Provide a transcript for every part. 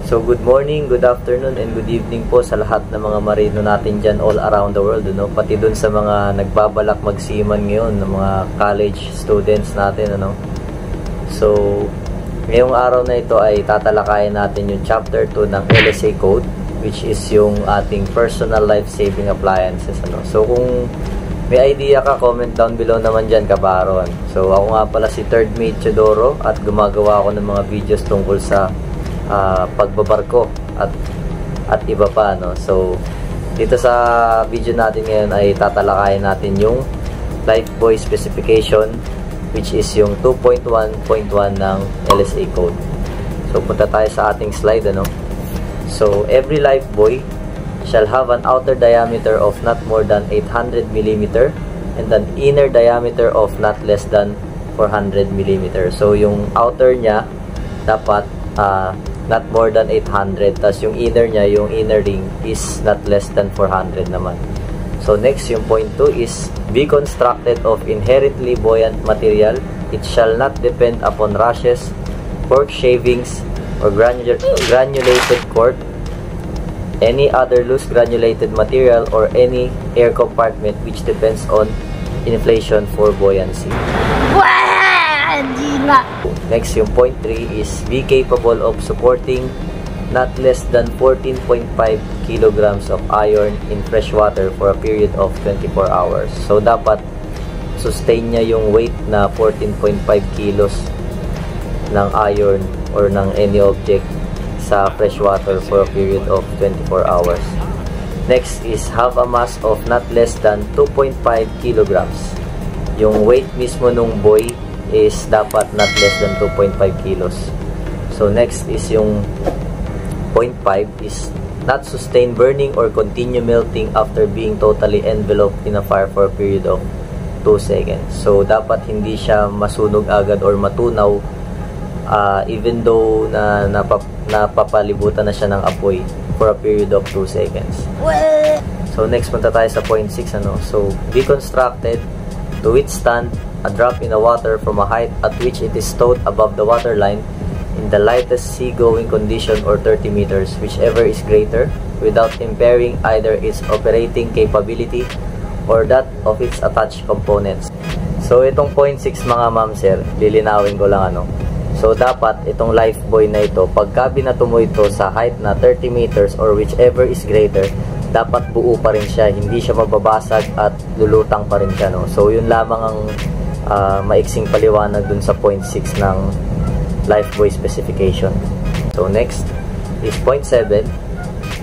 So good morning, good afternoon, and good evening po sa lahat ng mga marino natin dyan all around the world, no? Pati dun sa mga nagbabalak magsiman ngayon, ng mga college students natin, ano? So, ngayong araw na ito ay tatalakayin natin yung chapter 2 ng LSA Code, which is yung ating personal life-saving appliances, ano? So, kung may idea ka, comment down below naman dyan, kabaron. So, ako nga pala si Third Mate Chodoro at gumagawa ako ng mga videos tungkol sa pagbabarko at iba pa, no? So dito sa video natin ngayon ay tatalakayin natin yung Lifebuoy specification, which is yung 2.1.1 ng LSA code. So punta tayo sa ating slide, ano? So every Lifebuoy shall have an outer diameter of not more than 800 mm and an inner diameter of not less than 400 mm. So yung outer niya dapat not more than 800, tas yung inner niya, yung inner ring is not less than 400 naman. So next, yung point 2 is be constructed of inherently buoyant material. It shall not depend upon rushes, cork shavings, or granulated cork, any other loose granulated material, or any air compartment which depends on inflation for buoyancy. Next, yung point 3 is be capable of supporting not less than 14.5 kilograms of iron in fresh water for a period of 24 hours. So, dapat sustain niya yung weight na 14.5 kilos ng iron or ng any object sa fresh water for a period of 24 hours. Next is have a mass of not less than 2.5 kilograms. Yung weight mismo nung buoy is dapat not less than 2.5 kilos. So next is yung point 5 is not sustain burning or continue melting after being totally enveloped in a fire for a period of 2 seconds. So dapat hindi siya masunog agad or matunaw even though napapalibutan na siya ng apoy for a period of 2 seconds. So next, punta tayo sa point 6, ano? So be constructed to withstand a drop in the water from a height at which it is stowed above the water line in the lightest sea-going condition or 30 meters, whichever is greater, without impairing either its operating capability or that of its attached components. So itong point 6, mga ma'am sir, lilinawin ko lang, ano. So dapat itong Lifebuoy na ito, pagka binato mo ito sa height na 30 meters or whichever is greater, dapat buo pa rin siya, hindi siya mababasag at lulutang pa rin siya, no? So yun lamang ang maiksing paliwanag dun sa point 6 ng Lifebuoy specification. So next is point 7.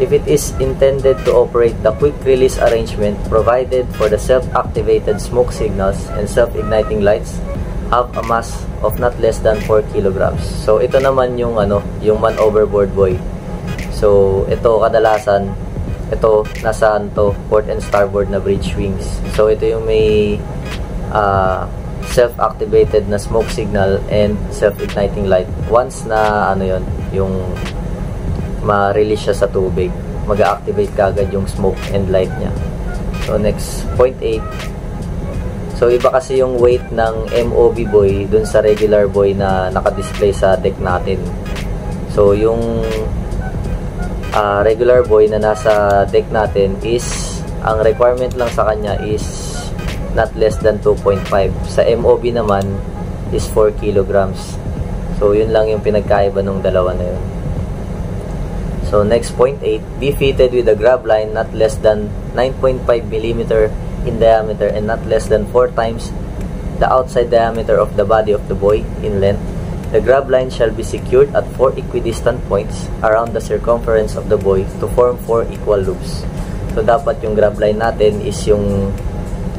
If it is intended to operate the quick release arrangement provided for the self-activated smoke signals and self-igniting lights, have a mass of not less than 4 kilograms. So ito naman yung yung man overboard buoy. So ito kadalasan, ito nasaan to, port and starboard na bridge wings. So ito yung may self-activated na smoke signal and self-igniting light. Once na yung ma-release siya sa tubig, mag-activate kagad yung smoke and light niya. So next, point 8. So iba kasi yung weight ng MOB buoy dun sa regular buoy na naka-display sa deck natin. So yung regular buoy na nasa deck natin is, ang requirement lang sa kanya is not less than 2.5. Sa MOB naman is 4 kilograms. So yun lang yung pinagkaiba ng dalawa na yun. So next, point 8, be fitted with a grab line not less than 9.5 mm in diameter and not less than 4 times the outside diameter of the body of the buoy in length. The grab line shall be secured at 4 equidistant points around the circumference of the buoy to form 4 equal loops. So dapat yung grab line natin is yung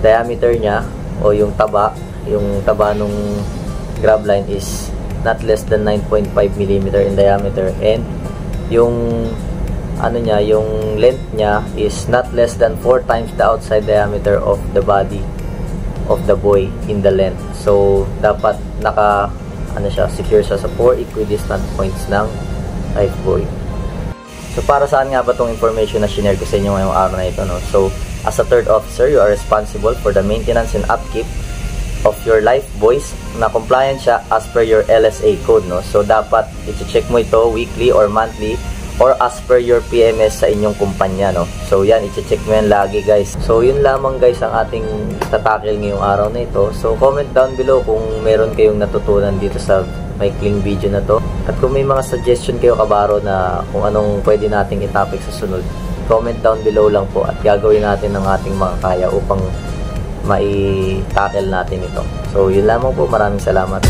diameter niya o yung taba nung grab line is not less than 9.5 mm in diameter, and yung yung length niya is not less than 4 times the outside diameter of the body of the buoy in the length. So dapat secure siya sa 4 equidistant points ng Lifebuoy. So para saan nga ba tong information na shinare ko sa inyo ngayong araw na ito, no? So as a third officer, you are responsible for the maintenance and upkeep of your life boys na compliant siya as per your LSA code, no? So dapat i-check mo ito weekly or monthly or as per your PMS sa inyong kumpanya, no? So yan, i-check mo yan lagi guys. So yun lamang guys ang ating tatakil ngayong araw na ito. So comment down below kung meron kayong natutunan dito sa maikling video na to. At kung may mga suggestion kayo kabaro na kung anong pwede nating i-topic sa sunod, comment down below lang po at gagawin natin ng ating mga kaya upang mai-tackle natin ito. So yun lamang po, maraming salamat.